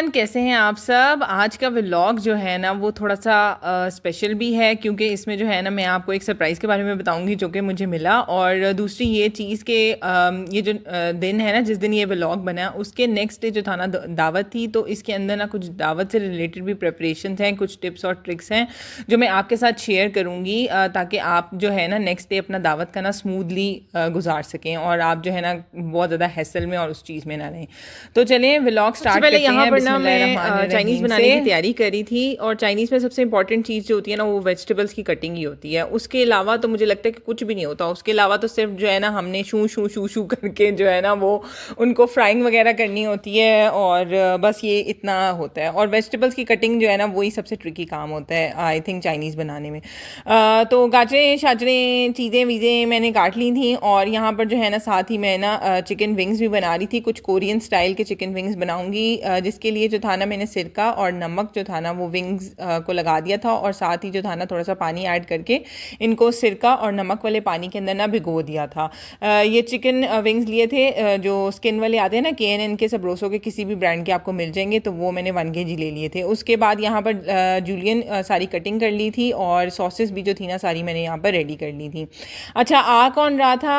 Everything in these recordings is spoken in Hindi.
एवरीवन, कैसे हैं आप सब। आज का व्लॉग जो है ना वो थोड़ा सा स्पेशल भी है क्योंकि इसमें जो है ना मैं आपको एक सरप्राइज़ के बारे में बताऊंगी जो कि मुझे मिला। और दूसरी ये चीज़ के ये जो दिन है ना जिस दिन ये व्लॉग बना उसके नेक्स्ट डे जो था ना दावत थी, तो इसके अंदर ना कुछ दावत से रिलेटेड भी प्रेपरेशन हैं, कुछ टिप्स और ट्रिक्स हैं जो मैं आपके साथ शेयर करूँगी ताकि आप जो है ना नेक्स्ट डे अपना दावत का ना स्मूथली गुजार सकें और आप जो है ना बहुत ज़्यादा हैसल में और उस चीज़ में ना रहें। तो चलिए व्लॉग स्टार्ट पहले करते यहाँ हैं। पर ना मैं चाइनीज़ बनाने की तैयारी करी थी और चाइनीज़ में सबसे इंपॉर्टेंट चीज़ जो होती है ना वो वेजिटेबल्स की कटिंग ही होती है। उसके अलावा तो मुझे लगता है कि कुछ भी नहीं होता। उसके अलावा तो सिर्फ जो है ना हमने शू शू शू शू करके जो है ना वो उनको फ्राइंग वगैरह करनी होती है और बस ये इतना होता है। और वेजिटेबल्स की कटिंग जो है ना वही सबसे ट्रिकी काम होता है आई थिंक चाइनीज़ बनाने में। तो गाजरें शाजरें चीज़ें वीज़ें मैंने काट ली थी और यहाँ पर जो है ना साथ ही मैं ना चिकन विंग्स भी बना रही थी। कुछ कोरियन स्टाइल के चिकन विंग्स बनाऊंगी जिसके लिए जो था ना मैंने सिरका और नमक जो था ना वो विंग्स को लगा दिया था और साथ ही जो था ना थोड़ा सा पानी ऐड करके इनको सिरका और नमक वाले पानी के अंदर ना भिगो दिया था। ये चिकन विंग्स लिए थे जो स्किन वाले आते हैं ना KNN के, सबरोसो के, किसी भी ब्रांड के आपको मिल जाएंगे, तो वो मैंने 1 kg ले लिए थे। उसके बाद यहाँ पर जूलियन सारी कटिंग कर ली थी और सॉसेस भी जो थी ना सारी मैंने यहाँ पर रेडी कर ली थी। अच्छा, आ कौन रहा था?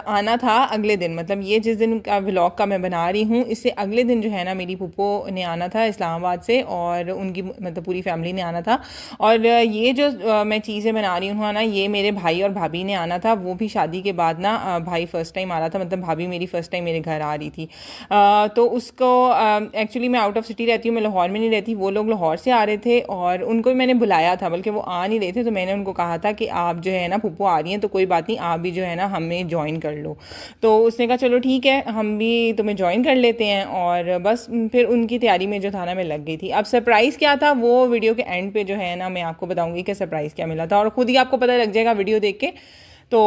आना था अगले दिन, मतलब ये जिस दिन का व्लॉग का मैं बना रही हूँ इससे अगले दिन जो है ना मेरी फूफो ने आना था इस्लामाबाद से और उनकी मतलब पूरी फैमिली ने आना था। और ये जो मैं चीज़ें बना रही हूँ ना ये मेरे भाई और भाभी ने आना था। वो भी शादी के बाद ना भाई फर्स्ट टाइम आ रहा था, मतलब भाभी मेरी फर्स्ट टाइम मेरे घर आ रही थी। तो उसको एक्चुअली मैं आउट ऑफ सिटी रहती हूँ, मैं लाहौर में नहीं रहती। वो लोग लाहौर से आ रहे थे और उनको भी मैंने बुलाया था, बल्कि वो आ नहीं रहे थे। तो मैंने उनको कहा था कि आप जो है ना फूफो आ रही हैं तो कोई बात नहीं, आप भी जो है ना हमें ज्वाइन कर लो। तो उसने कहा चलो ठीक है, हम भी तुम्हें ज्वाइन कर लेते हैं। और बस फिर उनकी तैयारी में जो था ना मैं लग गई थी। अब सरप्राइज़ क्या था वो वीडियो के एंड पे जो है ना मैं आपको बताऊंगी कि सरप्राइज़ क्या मिला था और ख़ुद ही आपको पता लग जाएगा वीडियो देख के। तो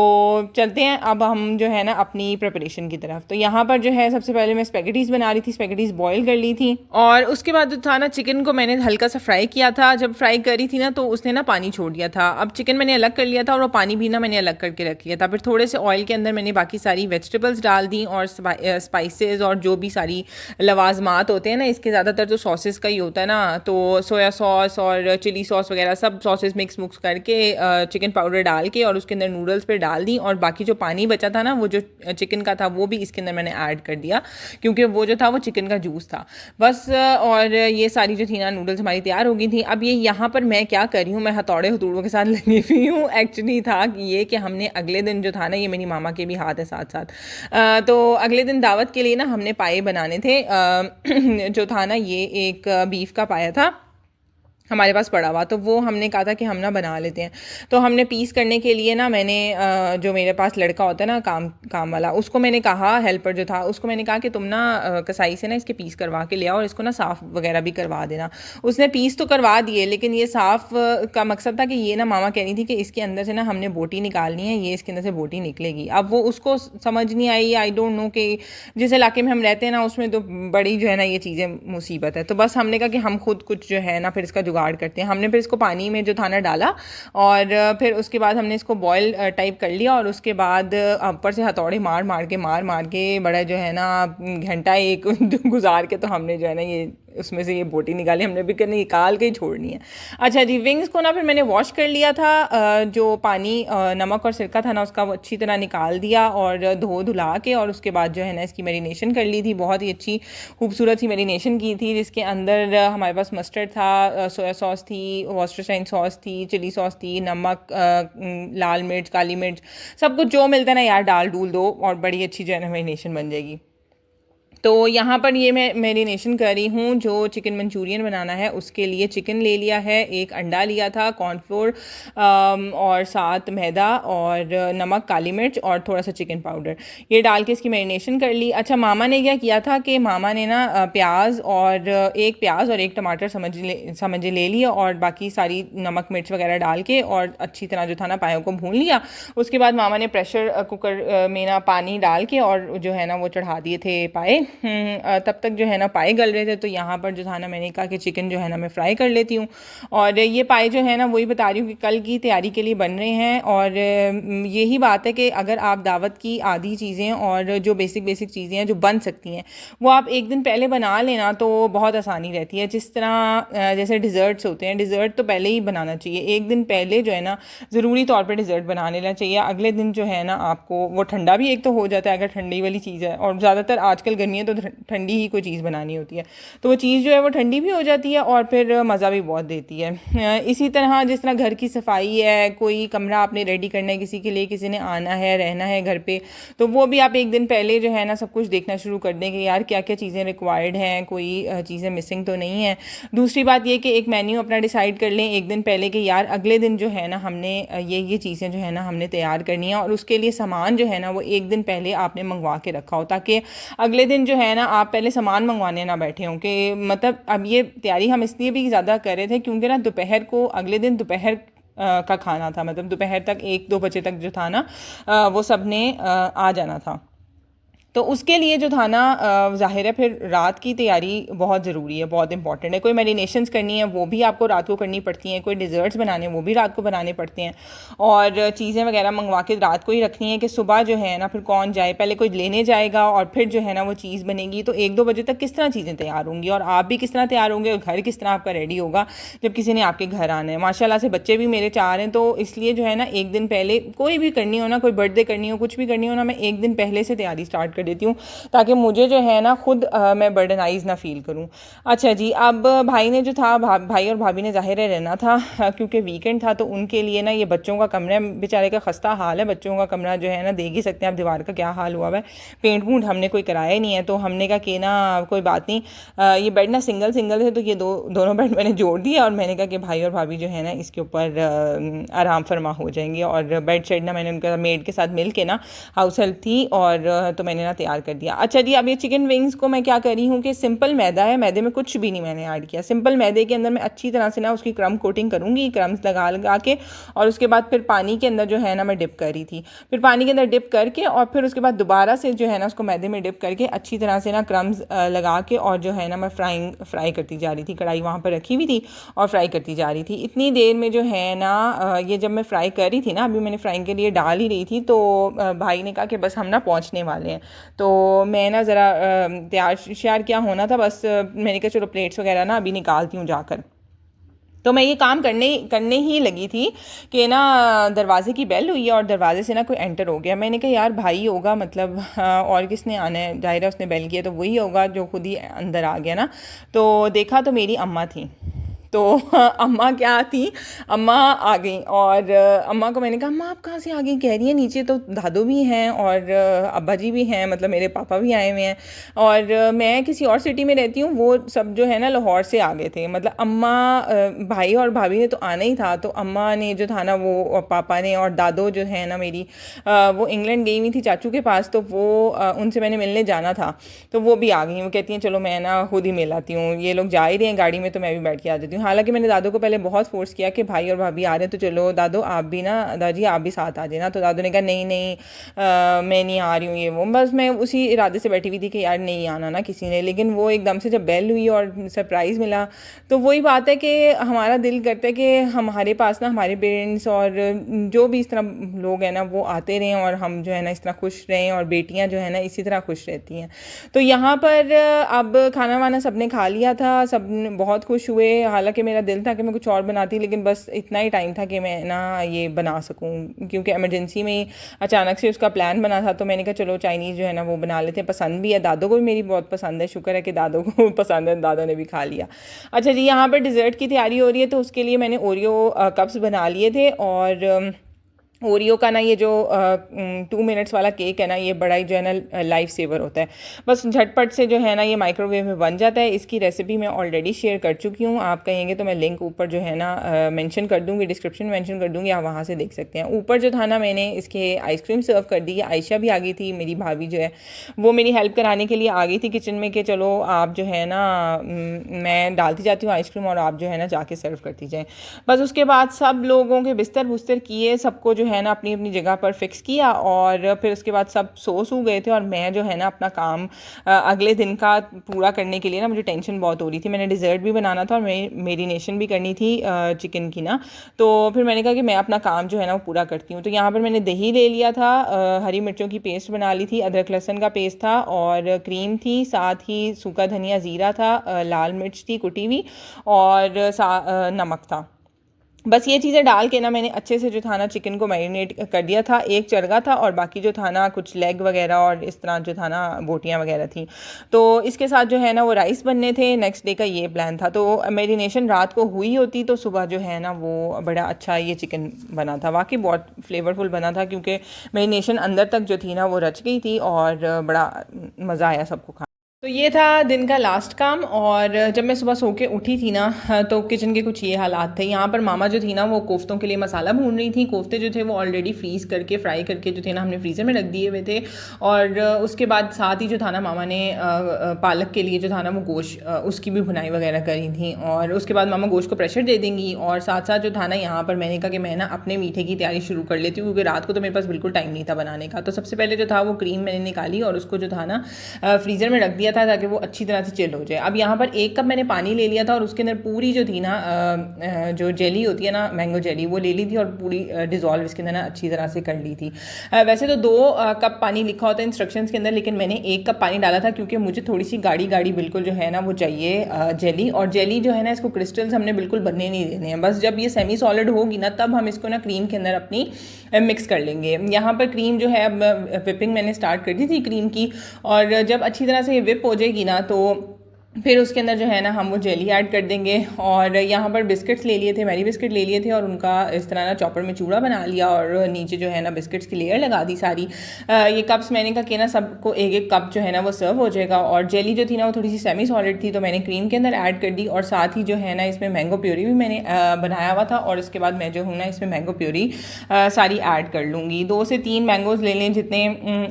चलते हैं अब हम जो है ना अपनी प्रिपरेशन की तरफ। तो यहाँ पर जो है सबसे पहले मैं स्पेगेटीज़ बना रही थी, स्पेगेटीज़ बॉईल कर ली थी और उसके बाद जो था ना चिकन को मैंने हल्का सा फ्राई किया था। जब फ्राई करी थी ना तो उसने ना पानी छोड़ दिया था। अब चिकन मैंने अलग कर लिया था और वो पानी भी ना मैंने अलग करके रख लिया था। फिर थोड़े से ऑयल के अंदर मैंने बाकी सारी वेजिटेबल्स डाल दी और स्पाइसेस और जो भी सारी लवाजमात होते हैं ना, इसके ज़्यादातर तो सॉसेस का ही होता है ना, तो सोया सॉस और चिली सॉस वगैरह सब सॉसेस मिक्स करके चिकन पाउडर डाल के और उसके अंदर नूडल्स पे डाल दी और बाकी जो पानी बचा था ना वो जो चिकन का था वो भी इसके अंदर मैंने ऐड कर दिया क्योंकि वो जो था वो चिकन का जूस था बस। और ये सारी जो थी ना नूडल्स हमारी तैयार हो गई थी। अब ये यहाँ पर मैं क्या कर रही हूँ, मैं हथौड़ों के साथ लगी हुई हूँ। एक्चुअली था कि ये कि हमने अगले दिन जो था ना, ये मेरी मामा के भी हाथ है साथ साथ, तो अगले दिन दावत के लिए ना हमने पाए बनाने थे। जो था ना ये एक बीफ का पाया था हमारे पास पड़ा हुआ, तो वो हमने कहा था कि हम ना बना लेते हैं। तो हमने पीस करने के लिए ना मैंने जो मेरे पास लड़का होता है ना काम वाला, उसको मैंने कहा, हेल्पर जो था उसको मैंने कहा कि तुम ना कसाई से ना इसके पीस करवा के ले आओ और इसको ना साफ़ वगैरह भी करवा देना। उसने पीस तो करवा दिए लेकिन ये साफ़ का मकसद था कि ये ना मामा कह रही थी कि इसके अंदर से ना हमने बोटी निकालनी है, ये इसके अंदर से बोटी निकलेगी। अब वो उसको समझ नहीं आई, आई डोंट नो कि जिस इलाके में हम रहते हैं ना उसमें तो बड़ी जो है ना ये चीज़ें मुसीबत है। तो बस हमने कहा कि हम खुद कुछ जो है ना फिर इसका करते हैं। हमने फिर इसको पानी में जो था ना डाला और फिर उसके बाद हमने इसको बॉयल टाइप कर लिया और उसके बाद ऊपर से हथौड़े मार के बड़ा जो है ना घंटा एक गुजार के तो हमने जो है ना ये उसमें से ये बोटी निकाली। हमने भी करने निकाल के ही छोड़नी है। अच्छा जी, विंग्स को ना फिर मैंने वॉश कर लिया था। जो पानी नमक और सिरका था ना उसका वो अच्छी तरह निकाल दिया और धुला के और उसके बाद जो है ना इसकी मैरिनेशन कर ली थी। बहुत ही अच्छी खूबसूरत सी मैरिनेशन की थी जिसके अंदर हमारे पास मस्टर्ड था, सोया सॉस थी, वॉस्टरशाइन सॉस थी, चिली सॉस थी, नमक, लाल मिर्च, काली मिर्च, सब कुछ जो मिलता है ना यार डाल डूल दो और बड़ी अच्छी जो है ना मैरिनेशन बन जाएगी। तो यहाँ पर ये मैं मैरिनेशन कर रही हूँ। जो चिकन मंचूरियन बनाना है उसके लिए चिकन ले लिया है, एक अंडा लिया था, कॉर्नफ्लोर और साथ मैदा और नमक, काली मिर्च और थोड़ा सा चिकन पाउडर, ये डाल के इसकी मैरिनेशन कर ली। अच्छा, मामा ने क्या किया था कि मामा ने ना प्याज और एक टमाटर समझ ले लिया और बाकी सारी नमक मिर्च वगैरह डाल के और अच्छी तरह जो था ना पायों को भून लिया। उसके बाद मामा ने प्रेशर कुकर में ना पानी डाल के और जो है ना वो चढ़ा दिए थे पाए तब तक जो है ना पाए गल रहे थे, तो यहाँ पर जो था ना मैंने कहा कि चिकन जो है ना मैं फ्राई कर लेती हूँ। और ये पाए जो है ना वही बता रही हूँ कि कल की तैयारी के लिए बन रहे हैं। और यही बात है कि अगर आप दावत की आधी चीज़ें और जो बेसिक बेसिक चीज़ें हैं जो बन सकती हैं वो आप एक दिन पहले बना लेना तो बहुत आसानी रहती है। जिस तरह जैसे डिज़र्ट्स होते हैं, डिज़र्ट तो पहले ही बनाना चाहिए, एक दिन पहले जो है ना ज़रूरी तौर पर डिज़र्ट बना लेना चाहिए। अगले दिन जो है ना आपको वो ठंडा भी एक तो हो जाता है अगर ठंडी वाली चीज़ है, और ज़्यादातर आजकल गर्मी है तो ठंडी ही कोई चीज़ बनानी होती है, तो वो चीज़ जो है वो ठंडी भी हो जाती है और फिर मज़ा भी बहुत देती है। इसी तरह जिस तरह घर की सफाई है, कोई कमरा आपने रेडी करना है किसी के लिए, किसी ने आना है रहना है घर पे, तो वो भी आप एक दिन पहले जो है ना सब कुछ देखना शुरू कर दें कि यार क्या क्या चीज़ें रिक्वायर्ड हैं, कोई चीज़ें मिसिंग तो नहीं है। दूसरी बात ये कि एक मेन्यू अपना डिसाइड कर लें एक दिन पहले कि यार अगले दिन जो है ना हमने ये चीज़ें जो है ना हमने तैयार करनी है, और उसके लिए सामान जो है ना वो एक दिन पहले आपने मंगवा के रखा हो, ताकि अगले दिन जो है ना आप पहले सामान मंगवाने ना बैठे हों। कि मतलब अब ये तैयारी हम इसलिए भी ज़्यादा कर रहे थे क्योंकि ना दोपहर को अगले दिन दोपहर का खाना था, मतलब दोपहर तक 1-2 बजे तक जो था ना वो सब ने आ जाना था। तो उसके लिए जो था ना ज़ाहिर है फिर रात की तैयारी बहुत ज़रूरी है, बहुत इंपॉर्टेंट है। कोई मैरिनेशंस करनी है वो भी आपको रात को करनी पड़ती हैं, कोई डिज़र्ट्स बनाने हैं वो भी रात को बनाने पड़ते हैं, और चीज़ें वगैरह मंगवा के रात को ही रखनी है कि सुबह जो है ना फिर कौन जाए, पहले कोई लेने जाएगा और फिर जो है ना वो चीज़ बनेगी, तो 1-2 बजे तक किस तरह चीज़ें तैयार होंगी और आप भी किस तरह तैयार होंगे और घर किस तरह आपका रेडी होगा जब किसी ने आपके घर आना है। माशाल्लाह से बच्चे भी मेरे 4 हैं, तो इसलिए जो है ना एक दिन पहले कोई भी करनी हो ना, कोई बर्थडे करनी हो, कुछ भी करनी हो ना, मैं एक दिन पहले से तैयारी स्टार्ट कर देती हूँ ताकि मुझे जो है ना खुद मैं बर्डनाइज ना फील करूँ। अच्छा जी, अब भाई ने जो था भाई और भाभी ने ज़ाहिर है रहना था क्योंकि वीकेंड था, तो उनके लिए ना ये बच्चों का कमरा बेचारे का खस्ता हाल है। बच्चों का कमरा जो है ना देख ही सकते हैं आप दीवार का क्या हाल हुआ है, पेंट वूंट हमने कोई कराया ही नहीं है। तो हमने कहा कि ना कोई बात नहीं, ये बेड ना सिंगल सिंगल है, तो ये दोनों बेड मैंने जोड़ दिया और मैंने कहा कि भाई और भाभी जो है ना इसके ऊपर आराम फरमा हो जाएंगे। और बेड शेड ना मैंने उनका मेड के साथ मिल के ना हाउस हेल्प थी और तो मैंने ना तैयार कर दिया। अच्छा जी, अब ये चिकन विंग्स को मैं क्या कर रही हूँ कि सिंपल मैदा है, मैदे में कुछ भी नहीं मैंने ऐड किया, सिंपल मैदे के अंदर मैं अच्छी तरह से ना उसकी क्रम कोटिंग करूँगी, क्रम्स लगा लगा के, और उसके बाद फिर पानी के अंदर जो है ना मैं डिप कर रही थी, फिर पानी के अंदर डिप करके और फिर उसके बाद दोबारा से जो है ना उसको मैदे में डिप करके अच्छी तरह से ना क्रम्स लगा के और जो है ना मैं फ्राई करती जा रही थी। कढ़ाई वहाँ पर रखी हुई थी और फ्राई करती जा रही थी। इतनी देर में जो है ना ये जब मैं फ्राई कर रही थी ना, अभी मैंने फ्राइंग के लिए डाल ही रही थी, तो भाई ने कहा कि बस हम ना पहुँचने वाले हैं। तो मैं ना ज़रा तैयार श्यार क्या होना था, बस मैंने कहा चलो प्लेट्स वगैरह ना अभी निकालती हूँ जाकर। तो मैं ये काम करने ही लगी थी कि ना दरवाज़े की बेल हुई है और दरवाज़े से ना कोई एंटर हो गया। मैंने कहा यार भाई होगा, मतलब और किसने आना है, जाहिर है उसने बेल किया तो वही होगा जो खुद ही अंदर आ गया ना। तो देखा तो मेरी अम्मा थी, तो अम्मा क्या थी, अम्मा आ गई और अम्मा को मैंने कहा अम्मा आप कहाँ से आ गई, कह रही है नीचे तो दादू भी हैं और अब्बा जी भी हैं, मतलब मेरे पापा भी आए हुए हैं और मैं किसी और सिटी में रहती हूँ, वो सब जो है ना लाहौर से आ गए थे। मतलब अम्मा भाई और भाभी ने तो आना ही था, तो अम्मा ने जो था ना वो पापा ने और दादो जो है ना मेरी वो इंग्लैंड गई हुई थी चाचू के पास, तो वो उनसे मैंने मिलने जाना था, तो वो भी आ गई। वो कहती हैं चलो मैं ना खुद ही मिल आती हूँ, ये लोग जा ही रहे हैं गाड़ी में तो मैं भी बैठ के आ जाती हूँ। हालांकि मैंने दादू को पहले बहुत फोर्स किया कि भाई और भाभी आ रहे हैं तो चलो दादू आप भी ना, दादी आप भी साथ आ जाना, तो दादू ने कहा नहीं नहीं मैं नहीं आ रही हूँ ये वो। बस मैं उसी इरादे से बैठी हुई थी कि यार नहीं आना ना किसी ने, लेकिन वो एकदम से जब बेल हुई और सरप्राइज़ मिला, तो वही बात है कि हमारा दिल करता है कि हमारे पास ना हमारे पेरेंट्स और जो भी इस तरह लोग हैं ना वो आते रहें और हम जो है ना इस तरह खुश रहें, और बेटियां जो है ना इसी तरह खुश रहती हैं। तो यहाँ पर अब खाना वाना सबने खा लिया था, सब बहुत खुश हुए। हालांकि मेरा दिल था कि मैं कुछ और बनाती, लेकिन बस इतना ही टाइम था कि मैं ना ये बना सकूँ, क्योंकि इमरजेंसी में अचानक से उसका प्लान बना था। तो मैंने कहा चलो चाइनीज़ जो है ना वो बना लेते हैं, पसंद भी है, दादो को भी मेरी बहुत पसंद है, शुक्र है कि दादो को पसंद है, दादो ने भी खा लिया। अच्छा जी, यहाँ पर डिज़र्ट की तैयारी हो रही है, तो उसके लिए मैंने ओरियो कप्स बना लिए थे, और ओरियो का ना ये जो 2 मिनट्स वाला केक है ना, ये बड़ा ही जो है ना लाइफ सेवर होता है, बस झटपट से जो है ना ये माइक्रोवेव में बन जाता है। इसकी रेसिपी मैं ऑलरेडी शेयर कर चुकी हूँ, आप कहेंगे तो मैं लिंक ऊपर जो है ना मेंशन कर दूँगी, डिस्क्रिप्शन में मेंशन कर दूँगी, आप वहाँ से देख सकते हैं। ऊपर जो था ना मैंने इसके आइसक्रीम सर्व कर दी है। आयशा भी आ गई थी, मेरी भाभी जो है वो मेरी हेल्प कराने के लिए आ गई थी किचन में कि चलो आप जो है ना मैं डालती जाती हूँ आइसक्रीम और आप जो है ना जाके सर्व करती जाएँ। बस उसके बाद सब लोगों के बिस्तर बुस्तर किए, सबको जो है ना अपनी अपनी जगह पर फिक्स किया और फिर उसके बाद सब सो गए थे और मैं जो है ना अपना काम अगले दिन का पूरा करने के लिए ना मुझे टेंशन बहुत हो रही थी। मैंने डिज़र्ट भी बनाना था और मेरीनेशन भी करनी थी चिकन की ना। तो फिर मैंने कहा कि मैं अपना काम जो है ना वो पूरा करती हूँ। तो यहाँ पर मैंने दही ले लिया था, हरी मिर्चों की पेस्ट बना ली थी, अदरक लहसुन का पेस्ट था और क्रीम थी, साथ ही सूखा धनिया ज़ीरा था, लाल मिर्च थी कुटी हुई और नमक था। बस ये चीज़ें डाल के ना मैंने अच्छे से जो था ना चिकन को मैरिनेट कर दिया था। एक चरगा था और बाकी जो था ना कुछ लेग वगैरह और इस तरह जो था ना बोटियाँ वगैरह थी। तो इसके साथ जो है ना वो राइस बनने थे। नेक्स्ट डे का ये प्लान था। तो मैरिनेशन रात को हुई होती तो सुबह जो है ना वो बड़ा अच्छा ये चिकन बना था। वाकई बहुत फ्लेवरफुल बना था क्योंकि मैरिनेशन अंदर तक जो थी ना वो रच गई थी और बड़ा मज़ा आया सबको खाने। तो ये था दिन का लास्ट काम। और जब मैं सुबह सो के उठी थी ना तो किचन के कुछ ये हालात थे। यहाँ पर मामा जो थी ना वो कोफ्तों के लिए मसाला भून रही थी। कोफ्ते जो थे वो ऑलरेडी फ्रीज़ करके फ्राई करके जो थे ना हमने फ्रीज़र में रख दिए हुए थे। और उसके बाद साथ ही जो था ना मामा ने पालक के लिए जो था ना वो गोश्त उसकी भी भुनाई वगैरह करी थी। और उसके बाद मामा गोश्त को प्रेशर दे देंगी और साथ साथ जो था ना यहाँ पर मैंने कहा कि मैं ना अपने मीठे की तैयारी शुरू कर लेती हूँ क्योंकि रात को तो मेरे पास बिल्कुल टाइम नहीं था बनाने का। तो सबसे पहले जो था वो क्रीम मैंने निकाली और उसको जो था ना फ्रीज़र में रख दिया था ताकि वो अच्छी तरह से चिल हो जाए। अब यहाँ पर 1 कप मैंने पानी ले लिया था और उसके अंदर पूरी जो थी ना जो जेली होती है ना मैंगो जेली वो ले ली थी और पूरी डिज़ोल्व इसके अंदर ना अच्छी तरह से कर ली थी। वैसे तो 2 कप पानी लिखा होता है इंस्ट्रक्शंस के अंदर, लेकिन मैंने 1 कप पानी डाला था क्योंकि मुझे थोड़ी सी गाढ़ी गाढ़ी बिल्कुल जो है ना वो चाहिए जेली। और जेली जो है ना इसको क्रिस्टल्स हमने बिल्कुल बनने नहीं देने हैं। बस जब ये सेमी सॉलिड होगी ना तब हम इसको ना क्रीम के अंदर अपनी मिक्स कर लेंगे। यहाँ पर क्रीम जो है अब विपिंग मैंने स्टार्ट कर दी थी क्रीम की और जब अच्छी तरह से ये विप हो जाएगी ना तो फिर उसके अंदर जो है ना हम वो जेली ऐड कर देंगे। और यहाँ पर बिस्किट्स ले लिए थे, मैरी बिस्किट ले लिए थे और उनका इस तरह ना चॉपर में चूड़ा बना लिया और नीचे जो है ना बिस्किट्स की लेयर लगा दी सारी। ये कप्स मैंने कहा कि ना सबको 1-1 कप जो है ना वो सर्व हो जाएगा। और जेली जो थी ना वो थोड़ी सी सेमी सॉलिड थी तो मैंने क्रीम के अंदर ऐड कर दी और साथ ही जो है ना इसमें मैंगो प्योरी भी मैंने बनाया हुआ था। और इसके बाद मैं जो हूँ ना इसमें मैंगो प्योरी सारी ऐड कर लूँगी। 2 से 3 मैंगोज़ ले लें जितने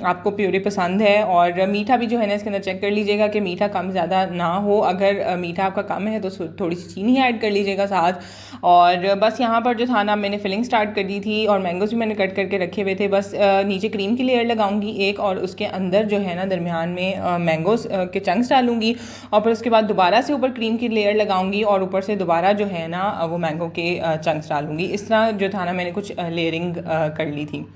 आपको प्योरी पसंद है। और मीठा भी जो है ना इसके अंदर चेक कर लीजिएगा कि मीठा कम ज़्यादा ना हो। अगर मीठा आपका कम है तो थोड़ी सी चीनी ऐड कर लीजिएगा साथ। और बस यहाँ पर जो था ना मैंने फिलिंग स्टार्ट कर दी थी और मैंगोज़ भी मैंने कट करके रखे हुए थे। बस नीचे क्रीम की लेयर लगाऊंगी एक और उसके अंदर जो है ना दरमियान में मैंगोज़ के चंक्स डालूंगी और फिर उसके बाद दोबारा से ऊपर क्रीम की लेयर लगाऊंगी और ऊपर से दोबारा जो है ना वो मैंगो के चंक्स डालूंगी। इस तरह जो था ना मैंने कुछ लेयरिंग कर ली थी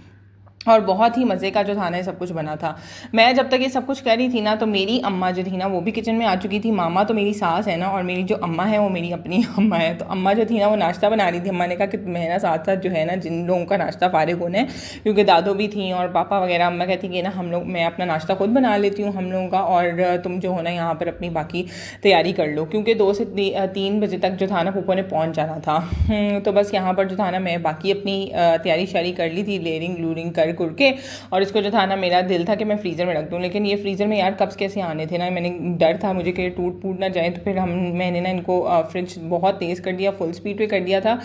और बहुत ही मज़े का जो था ना सब कुछ बना था। मैं जब तक ये सब कुछ कर रही थी ना तो मेरी अम्मा जो थी ना वो भी किचन में आ चुकी थी। मामा तो मेरी सास है ना और मेरी जो अम्मा है वो मेरी अपनी अम्मा है। तो अम्मा जो थी ना वो नाश्ता बना रही थी। अम्मा ने कहा कि मैं ना साथ साथ जो है ना जिन लोगों का नाश्ता फारिग होना है क्योंकि दादो भी थी और पापा वगैरह, अम्मा कहती कि ना हम लोग मैं अपना नाश्ता खुद बना लेती हूँ हम लोगों का और तुम जो हो ना यहाँ पर अपनी बाकी तैयारी कर लो क्योंकि 2 से 3 बजे तक जो था ना पुप्पो ने पहुँच जाना था। तो बस यहाँ पर जो था ना मैं बाकी अपनी तैयारी शारी कर ली थी लेयरिंग लूरिंग कर के। और इसको जो था ना मेरा दिल था कि मैं फ्रीज़र में रख दूँ, लेकिन ये फ्रीज़र में यार कप्स कैसे आने थे ना, मैंने डर था मुझे कि टूट फूट ना जाए। तो फिर मैंने ना इनको फ्रिज बहुत तेज़ कर दिया, फुल स्पीड पे कर दिया था।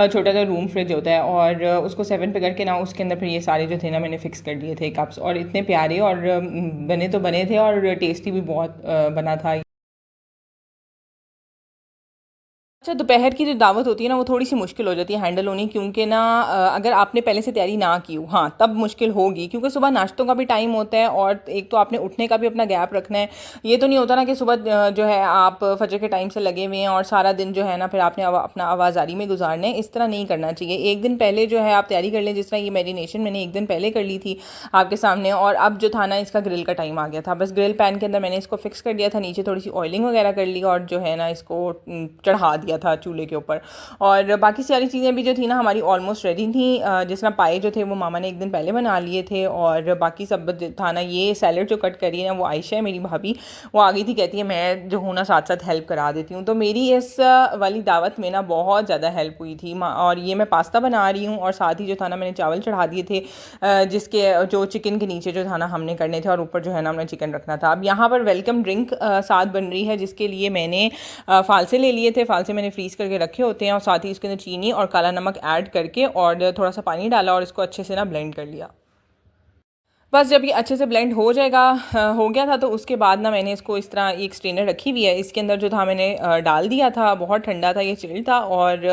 छोटा सा रूम फ्रिज होता है और उसको 7 पे करके ना उसके अंदर फिर ये सारे जो थे ना मैंने फिक्स कर दिए थे कप्स। और इतने प्यारे और बने तो बने थे और टेस्टी भी बहुत बना था। अच्छा, दोपहर की जो दावत होती है ना वो थोड़ी सी मुश्किल हो जाती है हैंडल होनी क्योंकि ना अगर आपने पहले से तैयारी ना की हो हाँ तब मुश्किल होगी क्योंकि सुबह नाश्तों का भी टाइम होता है और एक तो आपने उठने का भी अपना गैप रखना है। ये तो नहीं होता ना कि सुबह जो है आप फजर के टाइम से लगे हुए हैं और सारा दिन जो है ना फिर आपने अपना आवाज़ारी में गुजारना है। इस तरह नहीं करना चाहिए। एक दिन पहले जो है आप तैयारी कर लें। जिस तरह ये मैरिनेशन मैंने एक दिन पहले कर ली थी आपके सामने और अब जो था ना इसका ग्रिल का टाइम आ गया था। बस ग्रिल पैन के अंदर मैंने इसको फिक्स कर दिया था, नीचे थोड़ी सी ऑयलिंग वगैरह कर ली और जो है ना इसको चढ़ा दिया था चूल्हे के ऊपर। और बाकी सारी चीज़ें भी जो थी ना हमारी ऑलमोस्ट रेडी थी। जिस तरह पाए जो थे वो मामा ने एक दिन पहले बना लिए थे और बाकी सब था ना ये सैलड जो कट करी है ना वो आयशा है मेरी भाभी, वो आ गई थी, कहती है मैं जो हूँ ना साथ साथ हेल्प करा देती हूँ। तो मेरी इस वाली दावत में ना बहुत ज़्यादा हेल्प हुई थी। और ये मैं पास्ता बना रही हूँ और साथ ही जो था ना मैंने चावल चढ़ा दिए थे जिसके जो चिकन के नीचे जो था ना हमने करने थे और ऊपर जो है ना हमने चिकन रखना था। अब यहाँ पर वेलकम ड्रिंक साथ बन रही है जिसके लिए मैंने फालसे ले लिए थे। फालसे मैंने फ्रीज़ करके रखे होते हैं और साथ ही इसके अंदर चीनी और काला नमक ऐड करके और थोड़ा सा पानी डाला और इसको अच्छे से ना ब्लेंड कर लिया। बस जब ये अच्छे से ब्लेंड हो जाएगा, हो गया था, तो उसके बाद ना मैंने इसको इस तरह एक स्ट्रेनर रखी हुई है, इसके अंदर जो था मैंने डाल दिया था। बहुत ठंडा था, ये चिल्ड था। और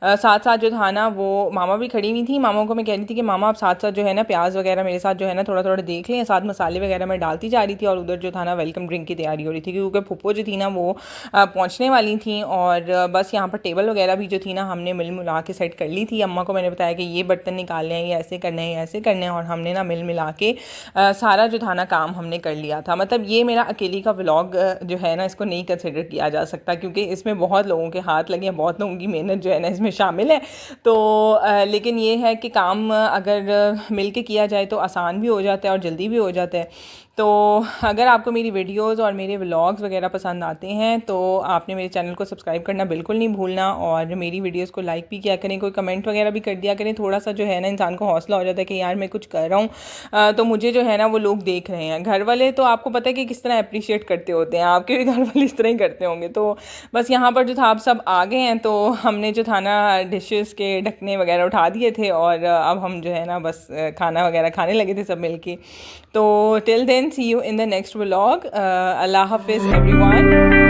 साथ साथ जो था ना वो मामा भी खड़ी हुई थी। मामा को मैं कह रही थी कि मामा आप साथ साथ जो है ना प्याज वगैरह मेरे साथ जो है ना थोड़ा थोड़ा देख लें, साथ मसाले वगैरह मैं डालती जा रही थी। और उधर जो था ना वेलकम ड्रिंक की तैयारी हो रही थी, क्योंकि फुप्पो जो थी ना वो पहुँचने वाली थी। और बस यहाँ पर टेबल वगैरह भी जो थी ना हमने मिल मिला के सेट कर ली थी। अम्मा को मैंने बताया कि ये बर्तन निकालने हैं, ये ऐसे करने हैं, ऐसे करने हैं, और हमने ना मिल मिला के सारा जो था ना काम हमने कर लिया था। मतलब ये मेरा अकेली का व्लॉग जो है ना इसको नहीं कंसिडर किया जा सकता, क्योंकि इसमें बहुत लोगों के हाथ लगे हैं, बहुत लोगों की मेहनत जो है ना इसमें शामिल है। तो लेकिन ये है कि काम अगर मिल के किया जाए तो आसान भी हो जाता है और जल्दी भी हो जाता है। तो अगर आपको मेरी वीडियोस और मेरे व्लॉग्स वगैरह पसंद आते हैं तो आपने मेरे चैनल को सब्सक्राइब करना बिल्कुल नहीं भूलना, और मेरी वीडियोस को लाइक भी किया करें, कोई कमेंट वगैरह भी कर दिया करें। थोड़ा सा जो है ना इंसान को हौसला हो जाता है कि यार मैं कुछ कर रहा हूँ तो मुझे जो है ना वो लोग देख रहे हैं। घर वाले तो आपको पता है कि किस तरह अप्रिशिएट करते होते हैं, आपके भी घर वाले इस तरह ही करते होंगे। तो बस यहाँ पर जो था आप सब आ गए हैं, तो हमने जो था ना डिशेस के ढकने वगैरह उठा दिए थे, और अब हम जो है ना बस खाना वगैरह खाने लगे थे सब मिलके। तो till then see you in the next vlog. अल्लाह हाफिज़ एवरीवन।